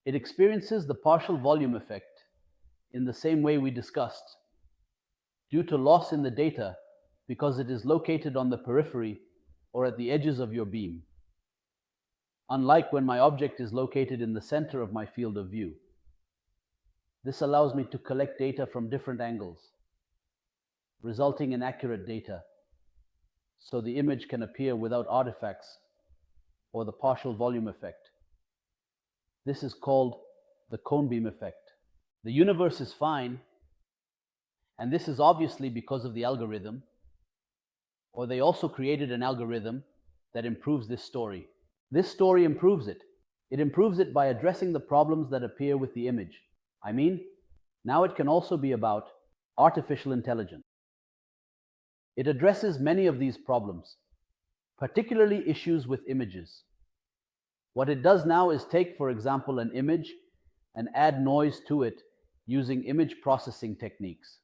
It experiences the partial volume effect in the same way we discussed, due to loss in the data because it is located on the periphery or at the edges of your beam, unlike when my object is located in the center of my field of view. This allows me to collect data from different angles, resulting in accurate data, so the image can appear without artifacts or the partial volume effect. This is called the cone beam effect. The universe is fine, and this is obviously because of the algorithm, or they also created an algorithm that improves this story. This story improves it. It improves it by addressing the problems that appear with the image. Now it can also be about artificial intelligence. It addresses many of these problems, particularly issues with images. What it does now is take, for example, an image and add noise to it using image processing techniques.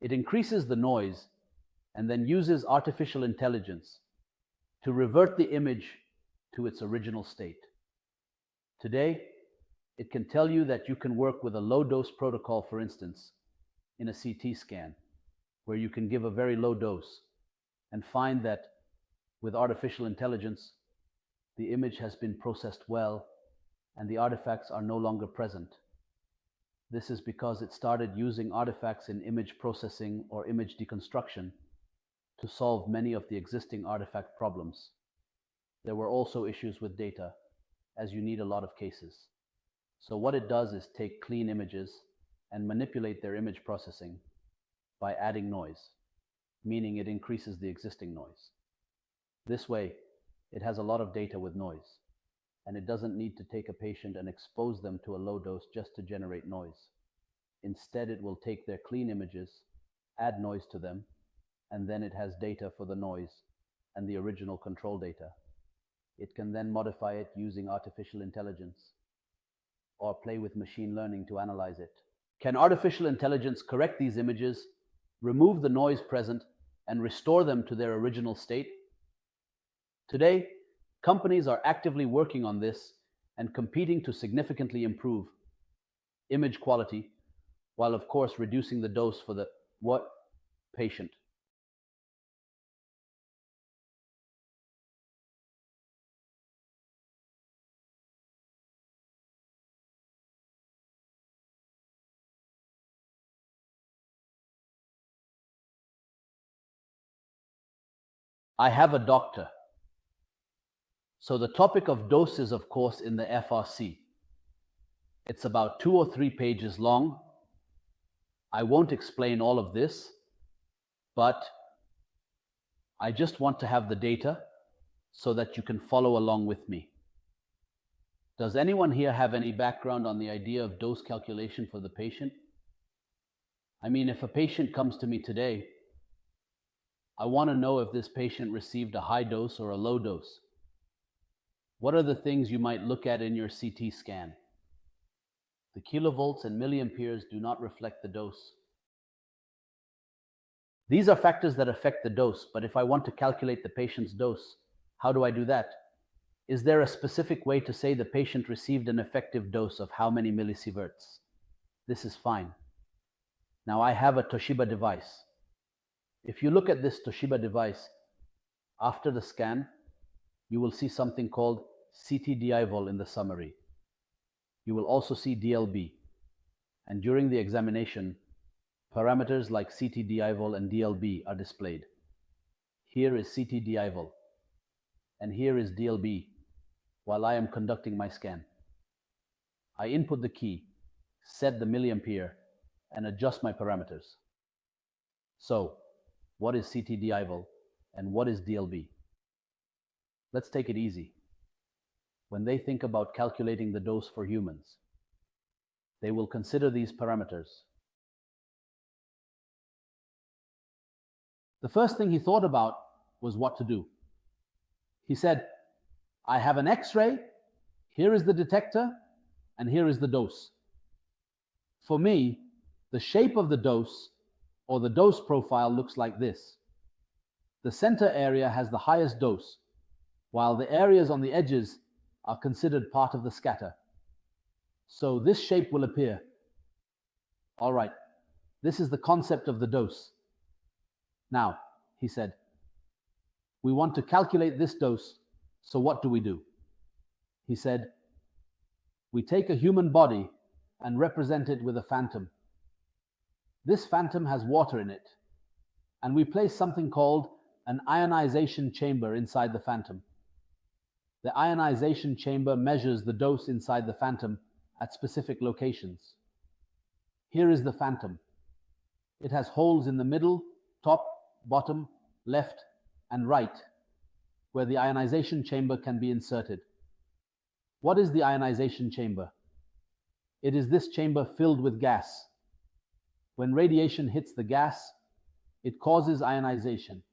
It increases the noise and then uses artificial intelligence to revert the image to its original state. Today, it can tell you that you can work with a low-dose protocol, for instance, in a CT scan, where you can give a very low dose and find that with artificial intelligence, the image has been processed well and the artifacts are no longer present. This is because it started using artifacts in image processing or image deconstruction to solve many of the existing artifact problems. There were also issues with data, as you need a lot of cases. So what it does is take clean images and manipulate their image processing by adding noise, meaning it increases the existing noise. This way, it has a lot of data with noise, and it doesn't need to take a patient and expose them to a low dose just to generate noise. Instead, it will take their clean images, add noise to them, and then it has data for the noise and the original control data. It can then modify it using artificial intelligence or play with machine learning to analyze it. Can artificial intelligence correct these images, remove the noise present, and restore them to their original state? Today, companies are actively working on this and competing to significantly improve image quality, while of course reducing the dose for the patient. I have a doctor. So the topic of dose is, of course, in the FRC. It's about 2 or 3 pages long. I won't explain all of this, but I just want to have the data so that you can follow along with me. Does anyone here have any background on the idea of dose calculation for the patient? If a patient comes to me today, I want to know if this patient received a high dose or a low dose. What are the things you might look at in your CT scan? The kilovolts and milliamperes do not reflect the dose. These are factors that affect the dose, but if I want to calculate the patient's dose, how do I do that? Is there a specific way to say the patient received an effective dose of how many millisieverts? This is fine. Now I have a Toshiba device. If you look at this Toshiba device, after the scan, you will see something called CT-DI-vol in the summary. You will also see DLB. And during the examination, parameters like CT-DI-vol and DLB are displayed. Here is CT-DI-vol, and here is DLB while I am conducting my scan. I input the key, set the milliampere, and adjust my parameters. So, what is CT-DI-vol and what is DLB? Let's take it easy. When they think about calculating the dose for humans, they will consider these parameters. The first thing he thought about was what to do. He said, I have an X-ray, here is the detector, and here is the dose. For me, the shape of the dose or the dose profile looks like this. The center area has the highest dose, while the areas on the edges are considered part of the scatter. So this shape will appear. All right, this is the concept of the dose. Now, he said, we want to calculate this dose, so what do? He said, we take a human body and represent it with a phantom. This phantom has water in it, and we place something called an ionization chamber inside the phantom. The ionization chamber measures the dose inside the phantom at specific locations. Here is the phantom. It has holes in the middle, top, bottom, left, and right, where the ionization chamber can be inserted. What is the ionization chamber? It is this chamber filled with gas. When radiation hits the gas, it causes ionization,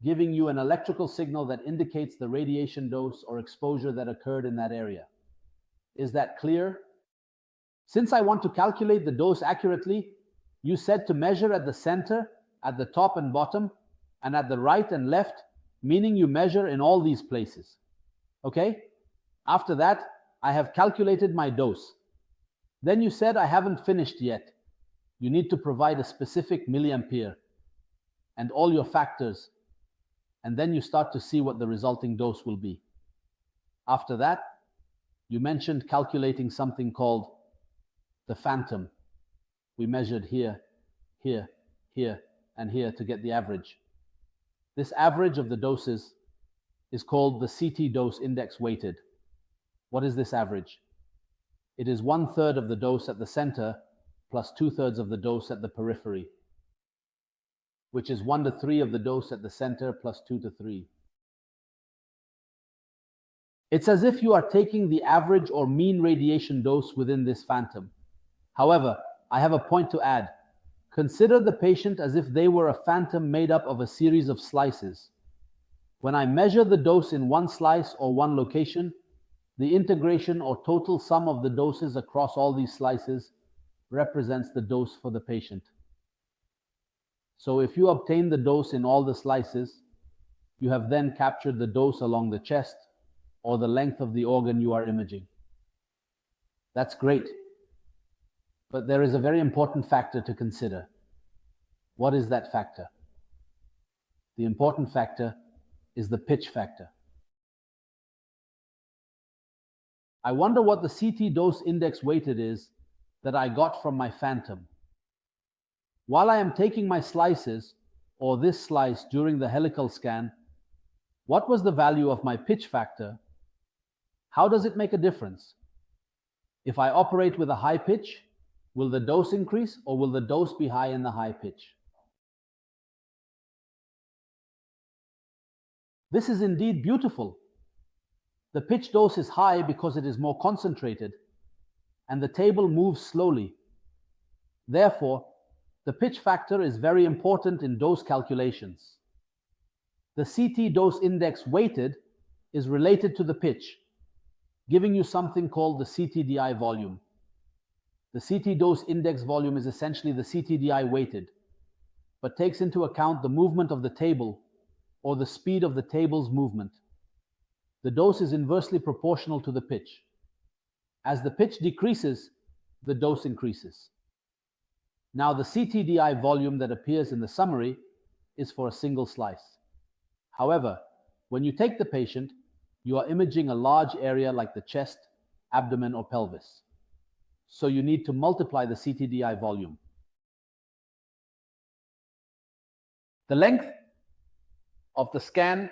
giving you an electrical signal that indicates the radiation dose or exposure that occurred in that area. Is that clear? Since I want to calculate the dose accurately, you said to measure at the center, at the top and bottom, and at the right and left, meaning you measure in all these places. Okay? After that, I have calculated my dose. Then you said I haven't finished yet. You need to provide a specific milliampere and all your factors, and then you start to see what the resulting dose will be. After that, you mentioned calculating something called the phantom. We measured here, here, here, and here to get the average. This average of the doses is called the CT dose index weighted. What is this average? It is 1/3 of the dose at the center plus 2/3 of the dose at the periphery, which is 1/3 of the dose at the center plus 2/3. It's as if you are taking the average or mean radiation dose within this phantom. However, I have a point to add. Consider the patient as if they were a phantom made up of a series of slices. When I measure the dose in one slice or one location, the integration or total sum of the doses across all these slices represents the dose for the patient. So if you obtain the dose in all the slices, you have then captured the dose along the chest or the length of the organ you are imaging. That's great. But there is a very important factor to consider. What is that factor? The important factor is the pitch factor. I wonder what the CT dose index weighted is that I got from my phantom. While I am taking my slices, or this slice during the helical scan, what was the value of my pitch factor? How does it make a difference? If I operate with a high pitch, will the dose increase or will the dose be high in the high pitch? This is indeed beautiful. The pitch dose is high because it is more concentrated and the table moves slowly. Therefore, the pitch factor is very important in dose calculations. The CT dose index weighted is related to the pitch, giving you something called the CTDI volume. The CT dose index volume is essentially the CTDI weighted, but takes into account the movement of the table or the speed of the table's movement. The dose is inversely proportional to the pitch. As the pitch decreases, the dose increases. Now the CTDI volume that appears in the summary is for a single slice. However, when you take the patient, you are imaging a large area like the chest, abdomen, or pelvis. So you need to multiply the CTDI volume. The length of the scan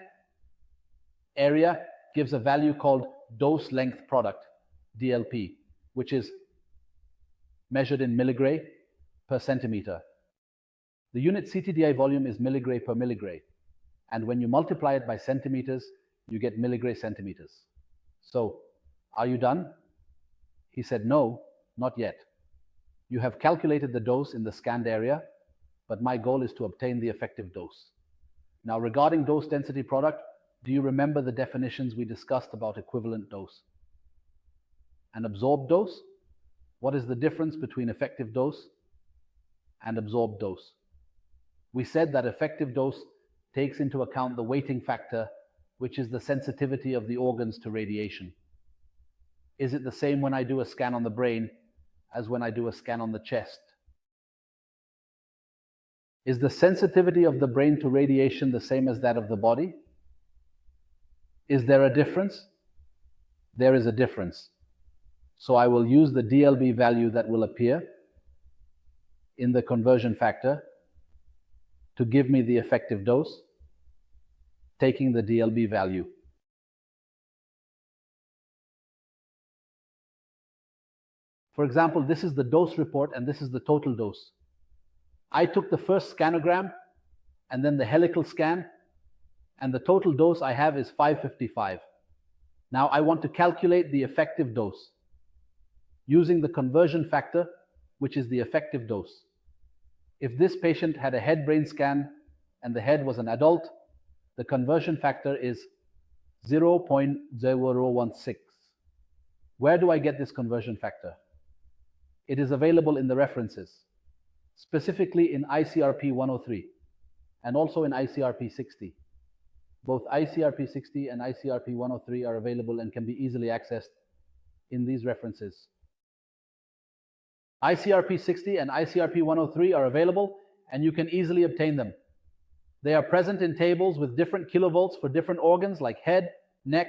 area gives a value called dose length product, DLP, which is measured in milligray per centimeter. The unit CTDI volume is milligray per milligray, and when you multiply it by centimeters, you get milligray centimeters. So, are you done? He said, no, not yet. You have calculated the dose in the scanned area, but my goal is to obtain the effective dose. Now, regarding dose density product, do you remember the definitions we discussed about equivalent dose? An absorbed dose? What is the difference between effective dose and absorbed dose? We said that effective dose takes into account the weighting factor, which is the sensitivity of the organs to radiation. Is it the same when I do a scan on the brain as when I do a scan on the chest? Is the sensitivity of the brain to radiation the same as that of the body? Is there a difference? There is a difference. So I will use the DLB value that will appear in the conversion factor to give me the effective dose, taking the DLB value. For example, this is the dose report and this is the total dose. I took the first scanogram and then the helical scan, and the total dose I have is 555. Now I want to calculate the effective dose using the conversion factor, which is the effective dose. If this patient had a head brain scan and the head was an adult, the conversion factor is 0.0016. Where do I get this conversion factor? It is available in the references, specifically in ICRP 103 and also in ICRP 60. Both ICRP 60 and ICRP 103 are available and can be easily accessed in these references. ICRP 60 and ICRP 103 are available and you can easily obtain them. They are present in tables with different kilovolts for different organs like head, neck,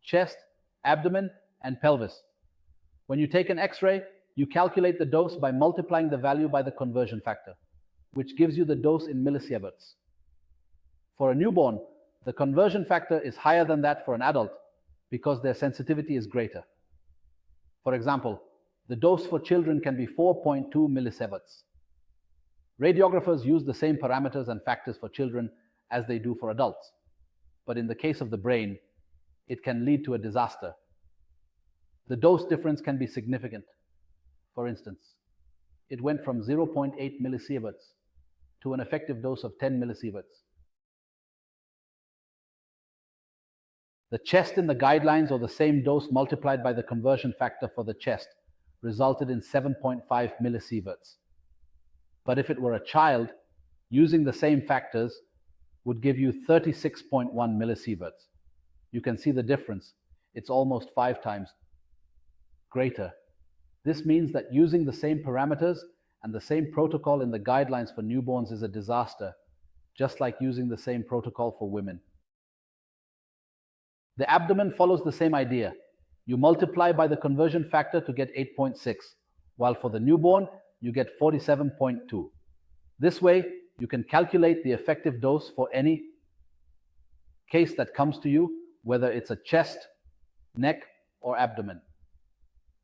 chest, abdomen, and pelvis. When you take an X-ray, you calculate the dose by multiplying the value by the conversion factor, which gives you the dose in millisieverts. For a newborn, the conversion factor is higher than that for an adult because their sensitivity is greater. For example, the dose for children can be 4.2 millisieverts. Radiographers use the same parameters and factors for children as they do for adults. But in the case of the brain, it can lead to a disaster. The dose difference can be significant. For instance, it went from 0.8 millisieverts to an effective dose of 10 millisieverts. The chest in the guidelines, or the same dose multiplied by the conversion factor for the chest, resulted in 7.5 millisieverts. But if it were a child, using the same factors would give you 36.1 millisieverts. You can see the difference. It's almost 5 times greater. This means that using the same parameters and the same protocol in the guidelines for newborns is a disaster, just like using the same protocol for women. The abdomen follows the same idea. You multiply by the conversion factor to get 8.6, while for the newborn, you get 47.2. This way, you can calculate the effective dose for any case that comes to you, whether it's a chest, neck, or abdomen.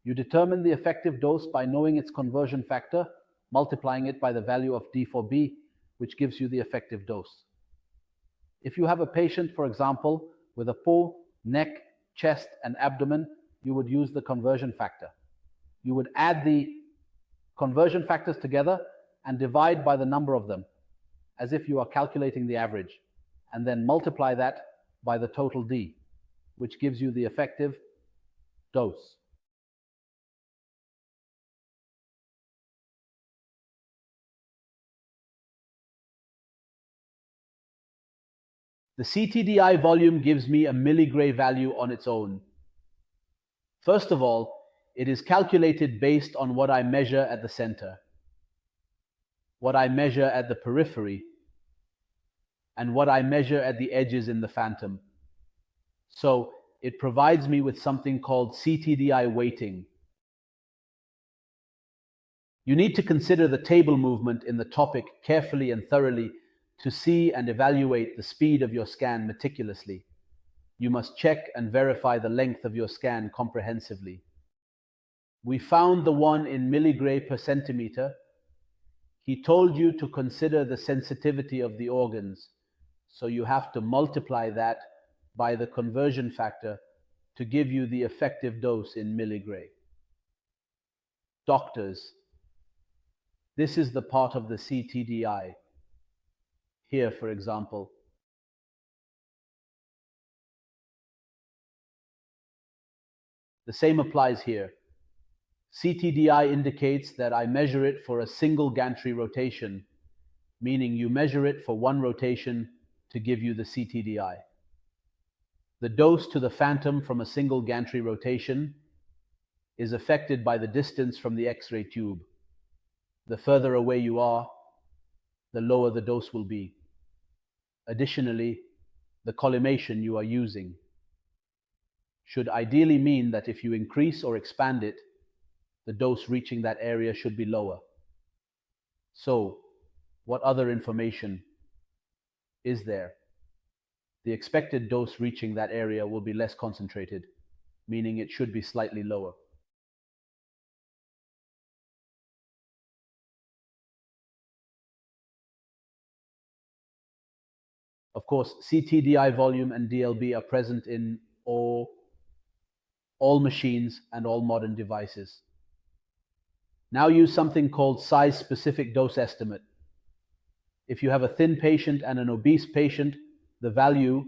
You determine the effective dose by knowing its conversion factor, multiplying it by the value of D4B, which gives you the effective dose. If you have a patient, for example, with a full neck, chest, and abdomen, you would use the conversion factor. You would add the conversion factors together and divide by the number of them, as if you are calculating the average, and then multiply that by the total D, which gives you the effective dose. The CTDI volume gives me a milligray value on its own. First of all, it is calculated based on what I measure at the center, what I measure at the periphery, and what I measure at the edges in the phantom. So it provides me with something called CTDI weighting. You need to consider the table movement in the topic carefully and thoroughly to see and evaluate the speed of your scan meticulously. You must check and verify the length of your scan comprehensively. We found the one in milligray per centimeter. He told you to consider the sensitivity of the organs, so you have to multiply that by the conversion factor to give you the effective dose in milligray. Doctors, this is the part of the CTDI. Here, for example, the same applies here. CTDI indicates that I measure it for a single gantry rotation, meaning you measure it for one rotation to give you the CTDI. The dose to the phantom from a single gantry rotation is affected by the distance from the X-ray tube. The further away you are, the lower the dose will be. Additionally, the collimation you are using should ideally mean that if you increase or expand it, the dose reaching that area should be lower. So, what other information is there? The expected dose reaching that area will be less concentrated, meaning it should be slightly lower. Of course, CTDI volume and DLB are present in all machines and all modern devices. Now use something called size-specific dose estimate. If you have a thin patient and an obese patient, the value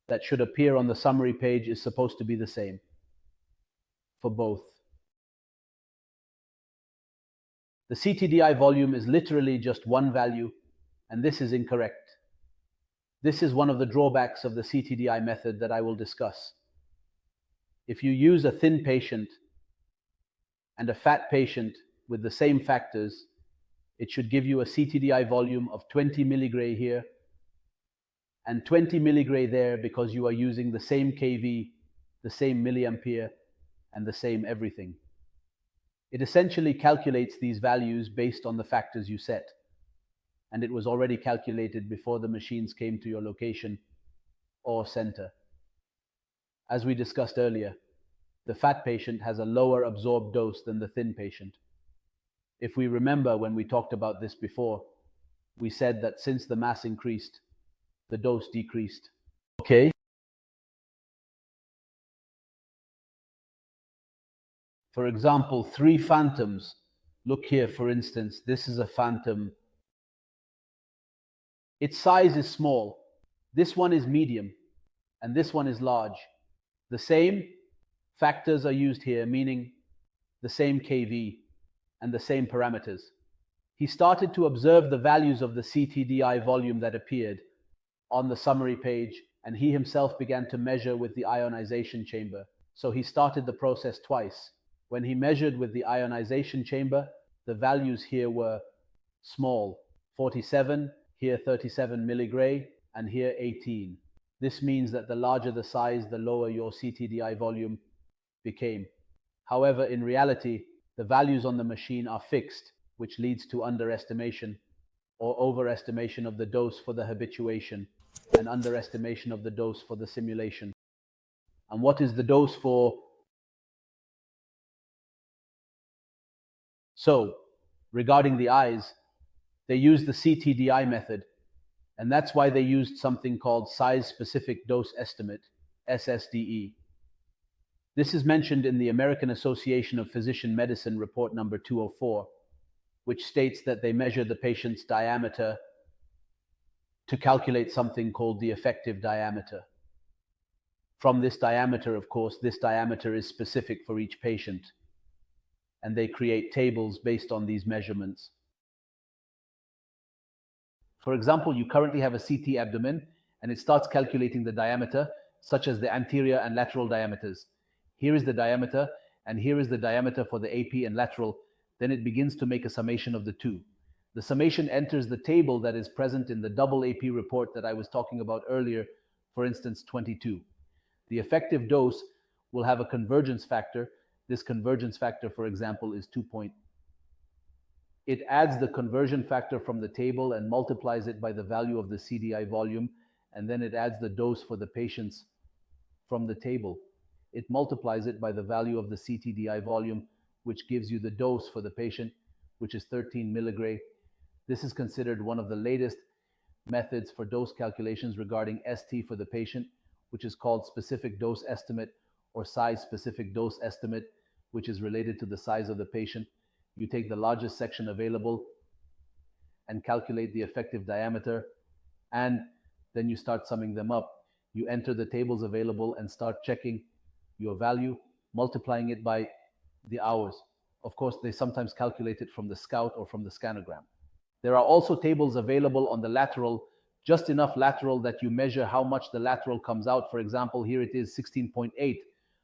that should appear on the summary page is supposed to be the same for both. The CTDI volume is literally just one value, and this is incorrect. This is one of the drawbacks of the CTDI method that I will discuss. If you use a thin patient and a fat patient with the same factors, it should give you a CTDI volume of 20 milligray here and 20 milligray there, because you are using the same kV, the same milliampere, and the same everything. It essentially calculates these values based on the factors you set, and it was already calculated before the machines came to your location or center. As we discussed earlier, the fat patient has a lower absorbed dose than the thin patient. If we remember, when we talked about this before, we said that since the mass increased, the dose decreased. Okay? For example, 3 phantoms. Look here, for instance, this is a phantom. Its size is small. This one is medium, and this one is large. The same factors are used here, meaning the same kV and the same parameters. He started to observe the values of the CTDI volume that appeared on the summary page, and he himself began to measure with the ionization chamber. So he started the process twice. When he measured with the ionization chamber, the values here were small, 47, here 37 milligray, and here 18. This means that the larger the size, the lower your CTDI volume became. However, in reality, the values on the machine are fixed, which leads to underestimation or overestimation of the dose for the habituation and underestimation of the dose for the simulation. And what is the dose for? So, regarding the eyes, they used the CTDI method, and that's why they used something called size-specific dose estimate, SSDE. This is mentioned in the American Association of Physician Medicine report number 204, which states that they measure the patient's diameter to calculate something called the effective diameter. From this diameter, of course, this diameter is specific for each patient, and they create tables based on these measurements. For example, you currently have a CT abdomen, and it starts calculating the diameter, such as the anterior and lateral diameters. Here is the diameter, and here is the diameter for the AP and lateral. Then it begins to make a summation of the two. The summation enters the table that is present in the double AP report that I was talking about earlier, for instance, 22. The effective dose will have a convergence factor. This convergence factor, for example, is 2. It adds the conversion factor from the table and multiplies it by the value of the CDI volume, and then it adds the dose for the patients from the table. It multiplies it by the value of the CTDI volume, which gives you the dose for the patient, which is 13 milligray. This is considered one of the latest methods for dose calculations regarding ST for the patient, which is called specific dose estimate or size-specific dose estimate, which is related to the size of the patient. You take the largest section available and calculate the effective diameter, and then you start summing them up. You enter the tables available and start checking your value, multiplying it by the hours. Of course, they sometimes calculate it from the Scout or from the scanogram. There are also tables available on the lateral, just enough lateral that you measure how much the lateral comes out. For example, here it is 16.8.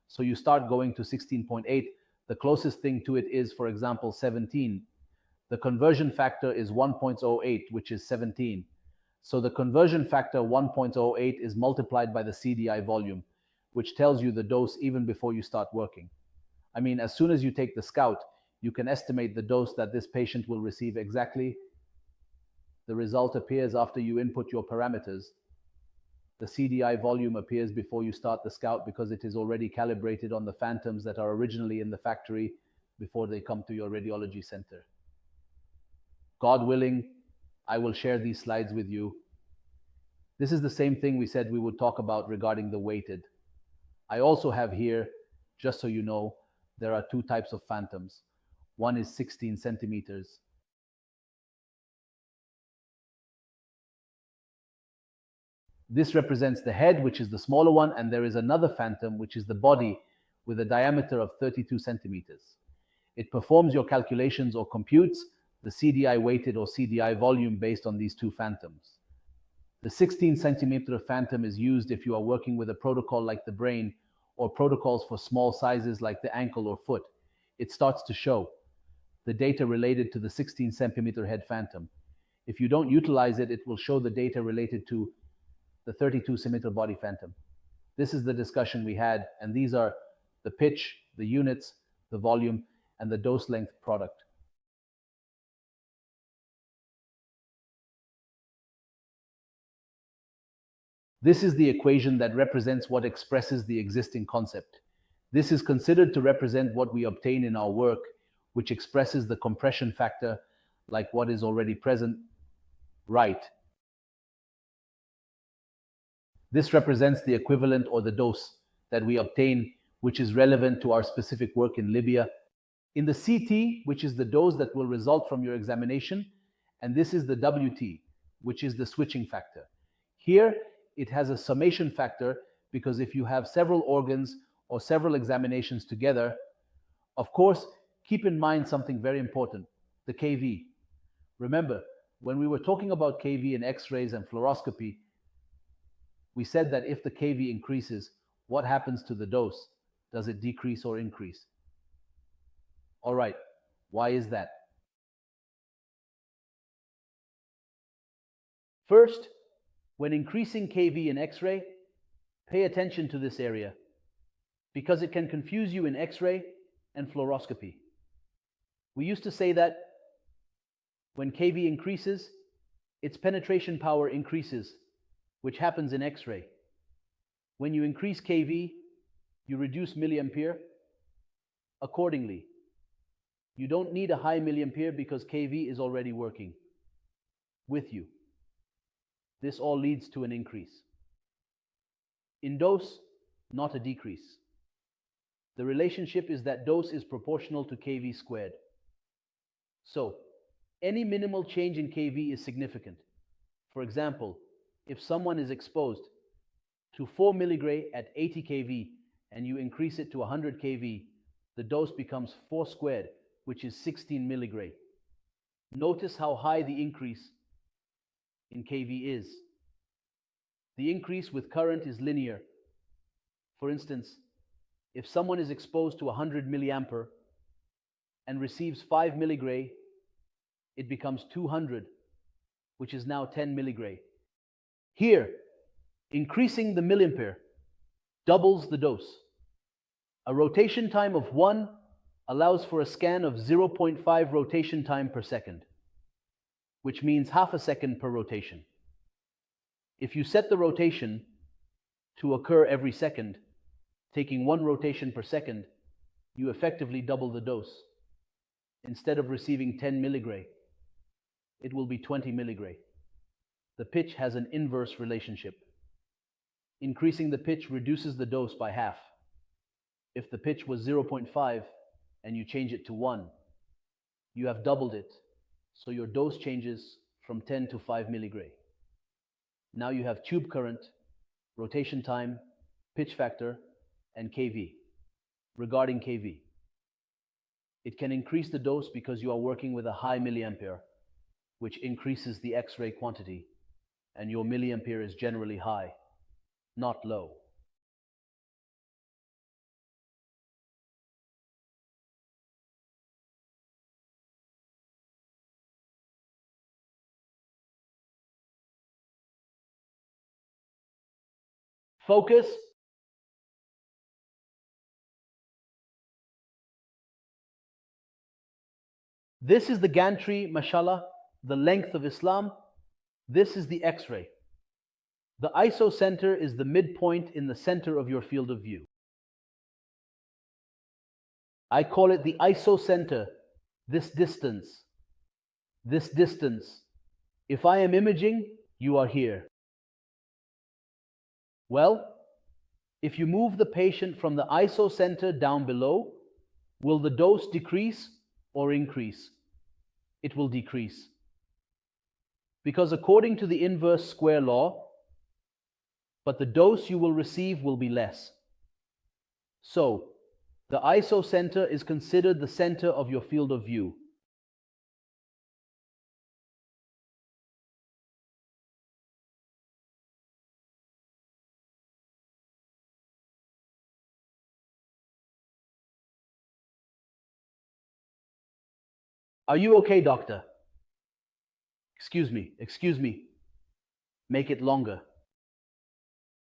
So you start going to 16.8. The closest thing to it is, for example, 17. The conversion factor is 1.08, which is 17. So the conversion factor 1.08 is multiplied by the CDI volume, which tells you the dose even before you start working. I mean, as soon as you take the scout, you can estimate the dose that this patient will receive exactly. The result appears after you input your parameters. The CDI volume appears before you start the scout because it is already calibrated on the phantoms that are originally in the factory before they come to your radiology center. God willing, I will share these slides with you. This is the same thing we said we would talk about regarding the weighted. I also have here, just so you know, there are two types of phantoms. One is 16 centimeters. This represents the head, which is the smaller one, and there is another phantom, which is the body, with a diameter of 32 centimeters. It performs your calculations or computes the CDI weighted or CDI volume based on these two phantoms. The 16 centimeter phantom is used if you are working with a protocol like the brain or protocols for small sizes like the ankle or foot. It starts to show the data related to the 16 centimeter head phantom. If you don't utilize it, it will show the data related to the 32 centimeter body phantom. This is the discussion we had, and these are the pitch, the units, the volume, and the dose length product. This is the equation that represents what expresses the existing concept. This is considered to represent what we obtain in our work, which expresses the compression factor, like what is already present, right? This represents the equivalent or the dose that we obtain, which is relevant to our specific work in Libya. In the CT, which is the dose that will result from your examination, and this is the WT, which is the switching factor. Here, it has a summation factor because if you have several organs or several examinations together, of course, keep in mind something very important, the KV. Remember, when we were talking about KV in X-rays and fluoroscopy, we said that if the KV increases, what happens to the dose? Does it decrease or increase? All right, why is that? First, when increasing KV in X-ray, pay attention to this area because it can confuse you in X-ray and fluoroscopy. We used to say that when KV increases, its penetration power increases, which happens in X-ray. When you increase KV, you reduce milliampere. Accordingly, you don't need a high milliampere because KV is already working with you. This all leads to an increase. In dose, not a decrease. The relationship is that dose is proportional to KV squared. So, any minimal change in KV is significant. For example, if someone is exposed to 4 milligray at 80 kV and you increase it to 100 kV, the dose becomes 4 squared, which is 16 milligray. Notice how high the increase in kV is. The increase with current is linear. For instance, if someone is exposed to 100 milliampere and receives 5 milligray, it becomes 200, which is now 10 milligray. Here, increasing the milliampere doubles the dose. A rotation time of 1 allows for a scan of 0.5 rotation time per second, which means half a second per rotation. If you set the rotation to occur every second, taking 1 rotation per second, you effectively double the dose. Instead of receiving 10 milligray, it will be 20 milligray. The pitch has an inverse relationship. Increasing the pitch reduces the dose by half. If the pitch was 0.5 and you change it to 1, you have doubled it, so your dose changes from 10 to 5 milligray. Now you have tube current, rotation time, pitch factor, and KV. Regarding KV, it can increase the dose because you are working with a high milliampere, which increases the X-ray quantity, and your milliampere is generally high, not low. Focus. This is the gantry, mashallah, the length of Islam. This is the X-ray. The isocenter is the midpoint in the center of your field of view. I call it the isocenter, this distance. This distance. If I am imaging, you are here. Well, if you move the patient from the isocenter down below, will the dose decrease or increase? It will decrease. Because according to the inverse square law, but the dose you will receive will be less. So, the isocenter is considered the center of your field of view. Are you okay, doctor? Excuse me. Make it longer.